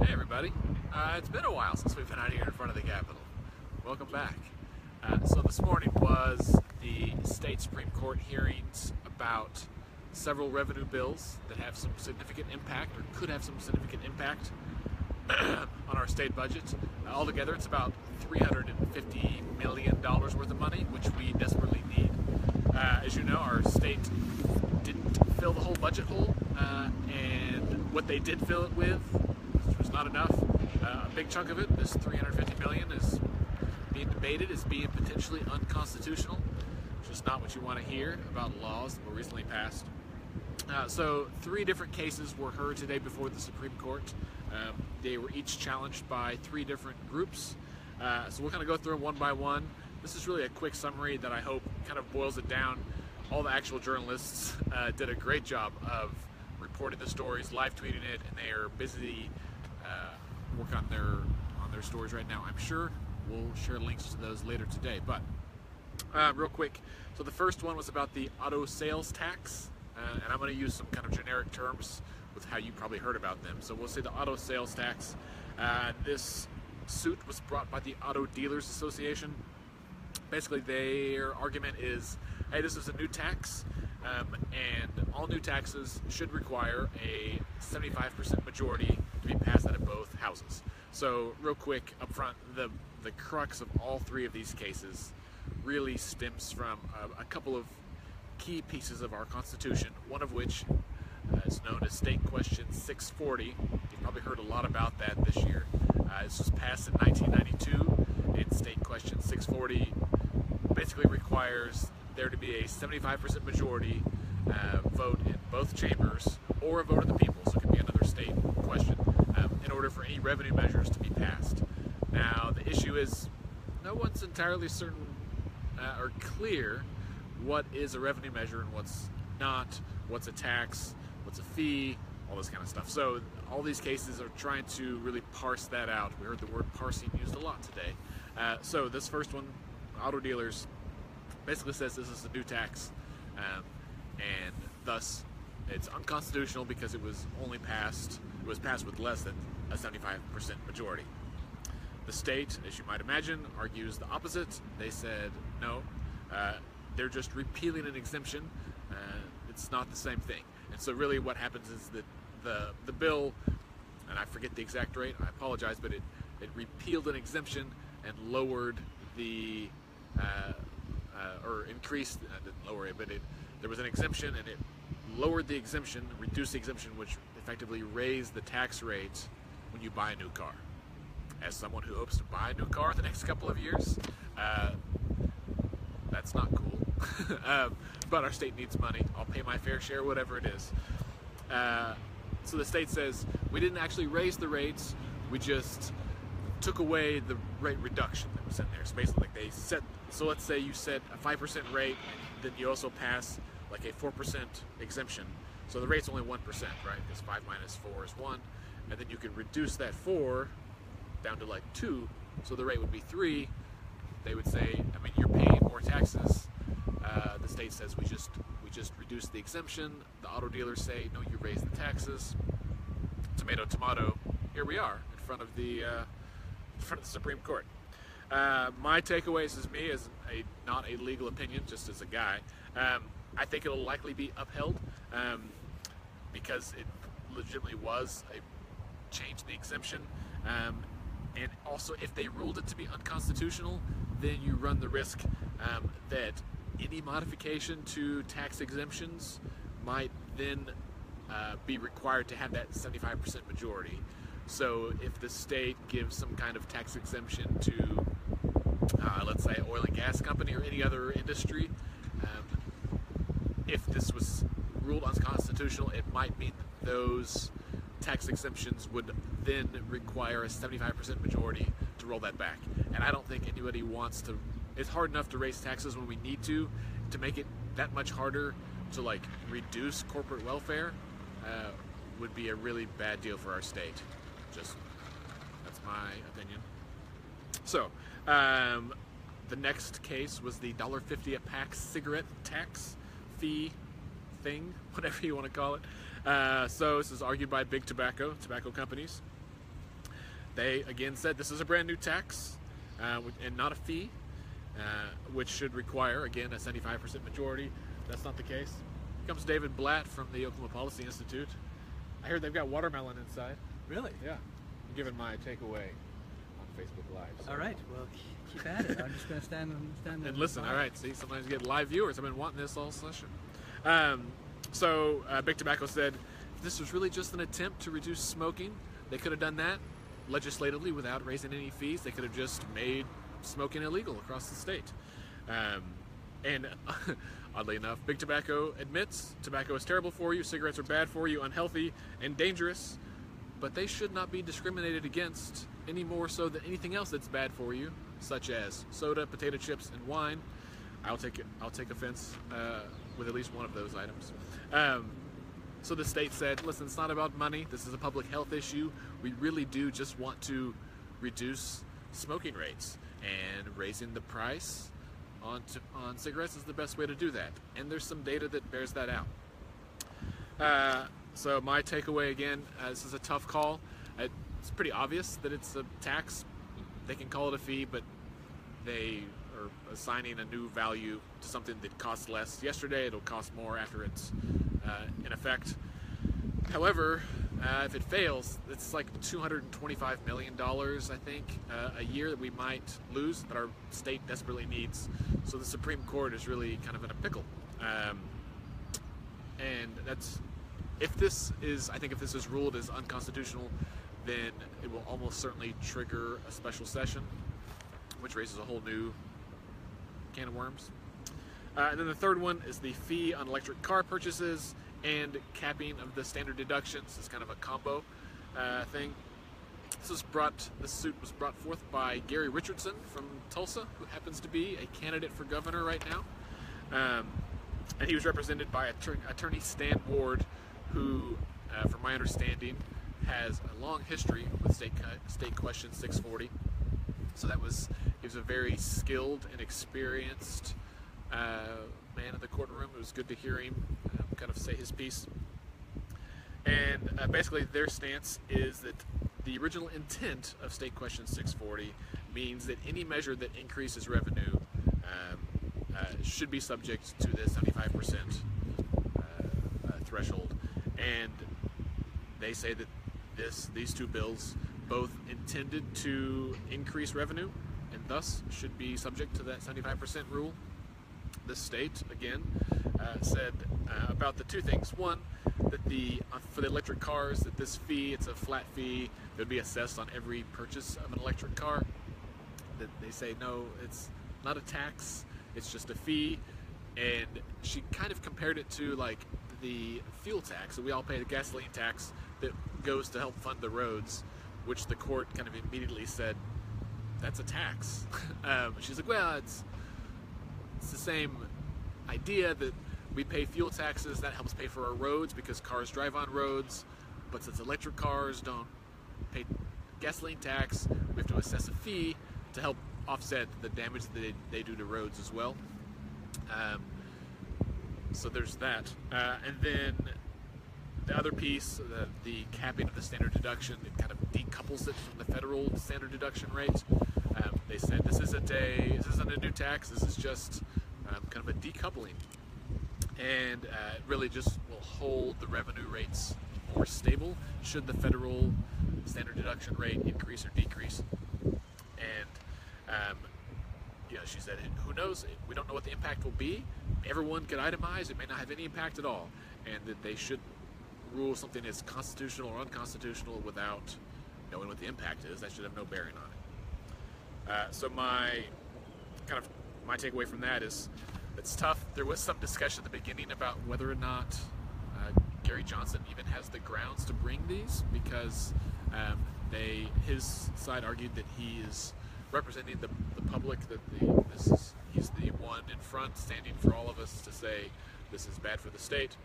Hey everybody, it's been a while since we've been out here in front of the Capitol. Welcome back. So this morning was the state Supreme Court hearings about several revenue bills that have some significant impact or could have some significant impact on our state budget. Altogether it's about $350 million worth of money, which we desperately need. As you know, our state didn't fill the whole budget hole, and what they did fill it with was not enough. A big chunk of it, this $350 million, is being debated as being potentially unconstitutional, which is not what you want to hear about laws that were recently passed. So 3 different cases were heard today before the Supreme Court. They were each challenged by 3 different groups. So we'll kind of go through them one by one. This is really a quick summary that I hope kind of boils it down. All the actual journalists did a great job of reporting the stories, live tweeting it, and they are busy working on their stories right now. I'm sure we'll share links to those later today. But real quick, so the first one was about the auto sales tax, and I'm going to use some kind of generic terms with how you probably heard about them. So we'll say the auto sales tax. This suit was brought by the Auto Dealers Association. Basically, their argument is, hey, this is a new tax, and all new taxes should require a 75% majority to be passed out of both houses. So, real quick up front, the crux of all 3 of these cases really stems from a couple of key pieces of our Constitution, one of which is known as State Question 640. You've probably heard a lot about that this year. This was passed in 1992, and State Question 640 basically requires there to be a 75% majority vote in both chambers, or a vote of the people, so it can be another state question, in order for any revenue measures to be passed. Now, the issue is no one's entirely certain or clear what is a revenue measure and what's not, what's a tax, what's a fee, all this kind of stuff. So all these cases are trying to really parse that out. We heard the word parsing used a lot today. So this first one, Auto Dealers, basically says this is a new tax, and thus it's unconstitutional because it was passed with less than a 75% majority. The state, as you might imagine, argues the opposite. They said no, they're just repealing an exemption. It's not the same thing. And so really what happens is that the bill, and I forget the exact rate, I apologize, but it repealed an exemption and lowered the or increased, didn't lower it, but there was an exemption and it lowered the exemption, reduced the exemption, which effectively raised the tax rate when you buy a new car. As someone who hopes to buy a new car in the next couple of years, that's not cool. But our state needs money. I'll pay my fair share, whatever it is. So the state says, we didn't actually raise the rates, we just took away the rate reduction that was in there. So basically, like, they set, so let's say you set a 5% rate, then you also pass like a 4% exemption. So the rate's only 1%, right? Because 5 minus 4 is 1. And then you can reduce that 4 down to like 2, so the rate would be 3. They would say, I mean, you're paying more taxes. The state says we just reduced the exemption. The auto dealers say, no, you raised the taxes. Tomato, tomato. Here we are in front of the Supreme Court. My takeaways as me, as not a legal opinion, just as a guy, I think it'll likely be upheld because it legitimately was a change in the exemption. And also, if they ruled it to be unconstitutional, then you run the risk that any modification to tax exemptions might then be required to have that 75% majority. So if the state gives some kind of tax exemption to, let's say, oil and gas company or any other industry, if this was ruled unconstitutional, it might mean that those tax exemptions would then require a 75% majority to roll that back. And I don't think anybody wants to. It's hard enough to raise taxes when we need to make it that much harder to like reduce corporate welfare would be a really bad deal for our state. Just, that's my opinion. So the next case was the $1.50 a pack cigarette tax fee thing, whatever you want to call it. So this is argued by big tobacco companies. They again said this is a brand new tax and not a fee, which should require, again, a 75% majority. That's not the case. Here comes David Blatt from the Oklahoma Policy Institute. I heard they've got watermelon inside. Really? Yeah. I'm giving my takeaway on Facebook Live. So. All right. Well, keep at it. I'm just going to stand and listen. All right. See, sometimes you get live viewers. I've been wanting this all session. So Big Tobacco said if this was really just an attempt to reduce smoking, they could have done that legislatively without raising any fees. They could have just made smoking illegal across the state. And oddly enough, Big Tobacco admits tobacco is terrible for you, cigarettes are bad for you, unhealthy, and dangerous, but they should not be discriminated against any more so than anything else that's bad for you, such as soda, potato chips, and wine. I'll take offense with at least one of those items. So the state said, listen, it's not about money. This is a public health issue. We really do just want to reduce smoking rates, and raising the price on cigarettes is the best way to do that. And there's some data that bears that out. So my takeaway again, this is a tough call. It's pretty obvious that it's a tax. They can call it a fee, but they are assigning a new value to something that cost less yesterday. It'll cost more after it's in effect. However, if it fails, it's like $225 million, I think, a year that we might lose that our state desperately needs. So the Supreme Court is really kind of in a pickle. And that's, I think if this is ruled as unconstitutional, then it will almost certainly trigger a special session, which raises a whole new can of worms. And then the third one is the fee on electric car purchases and capping of the standard deductions. It's kind of a combo thing. This suit was brought forth by Gary Richardson from Tulsa, who happens to be a candidate for governor right now. And he was represented by attorney Stan Ward, who, from my understanding, has a long history with State Question 640. So he was a very skilled and experienced man in the courtroom. It was good to hear him kind of say his piece. And basically their stance is that the original intent of State Question 640 means that any measure that increases revenue should be subject to the 75% threshold. And they say that these two bills both intended to increase revenue and thus should be subject to that 75% rule. The state, again, said about the two things. One, that for the electric cars, that this fee, it's a flat fee that would be assessed on every purchase of an electric car. That they say, no, it's not a tax, it's just a fee. And she kind of compared it to like the fuel tax that we all pay, the gasoline tax that goes to help fund the roads, which the court kind of immediately said, that's a tax. She's like, well, it's the same idea that we pay fuel taxes, that helps pay for our roads because cars drive on roads, but since electric cars don't pay gasoline tax, we have to assess a fee to help offset the damage that they do to roads as well. So there's that. And then the other piece, the capping of the standard deduction, it kind of decouples it from the federal standard deduction rate. They said this isn't a new tax, this is just kind of a decoupling. And it really just will hold the revenue rates more stable should the federal standard deduction rate increase or decrease. And she said, who knows? We don't know what the impact will be. Everyone could itemize. It may not have any impact at all. And that they should rule something as constitutional or unconstitutional without knowing what the impact is. That should have no bearing on it. So my takeaway from that is it's tough. There was some discussion at the beginning about whether or not Gary Johnson even has the grounds to bring these, because his side argued that he is representing the public, that he's the one in front standing for all of us to say this is bad for the state.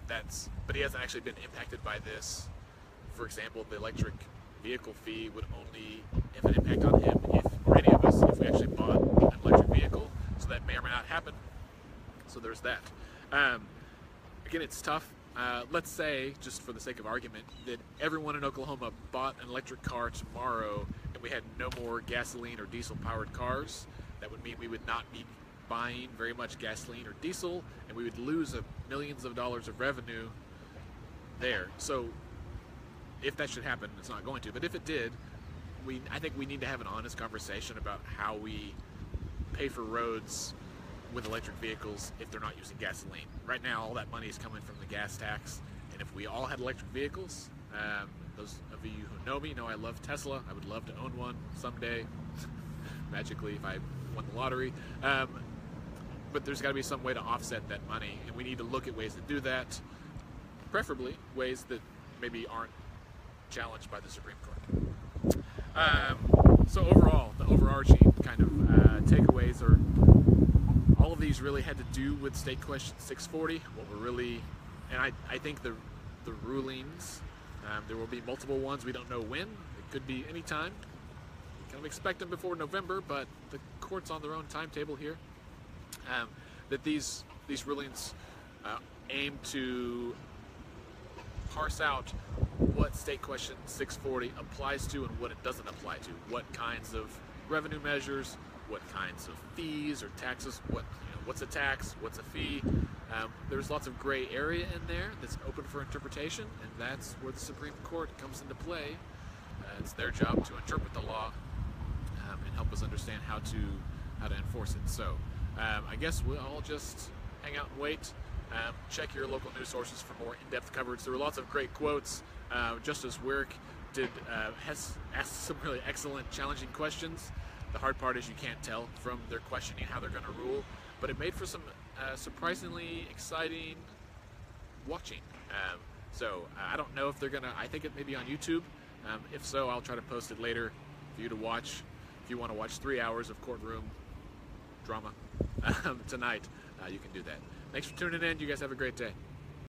But he hasn't actually been impacted by this. For example, the electric vehicle fee would only have an impact on him or any of us if we actually bought an electric vehicle. So that may or may not happen. So there's that. Again, it's tough. let's say, just for the sake of argument, that everyone in Oklahoma bought an electric car tomorrow and we had no more gasoline or diesel powered cars. That would mean we would not be buying very much gasoline or diesel, and we would lose millions of dollars of revenue there. So if that should happen, it's not going to, but if it did, I think we need to have an honest conversation about how we pay for roads with electric vehicles if they're not using gasoline. Right now, all that money is coming from the gas tax, and if we all had electric vehicles, those of you who know me know I love Tesla. I would love to own one someday, magically, if I won the lottery. But there's got to be some way to offset that money, and we need to look at ways to do that, preferably ways that maybe aren't challenged by the Supreme Court. So overall, the overarching kind of takeaways are all of these really had to do with State Question 640. What we're really, and I think the rulings, there will be multiple ones. We don't know when. It could be any time. We kind of expect them before November, but the court's on their own timetable here. That these rulings aim to parse out what State Question 640 applies to and what it doesn't apply to. What kinds of revenue measures, what kinds of fees or taxes, what's a tax, what's a fee. There's lots of gray area in there that's open for interpretation, and that's where the Supreme Court comes into play. It's their job to interpret the law and help us understand how to enforce it. So I guess we'll all just hang out and wait. Check your local news sources for more in-depth coverage. There were lots of great quotes. Justice Wirk asked some really excellent, challenging questions. The hard part is you can't tell from their questioning how they're going to rule, but it made for some surprisingly exciting watching. So I don't know if they're going to, I think it may be on YouTube. If so, I'll try to post it later for you to watch. If you want to watch 3 hours of courtroom drama tonight, you can do that. Thanks for tuning in. You guys have a great day.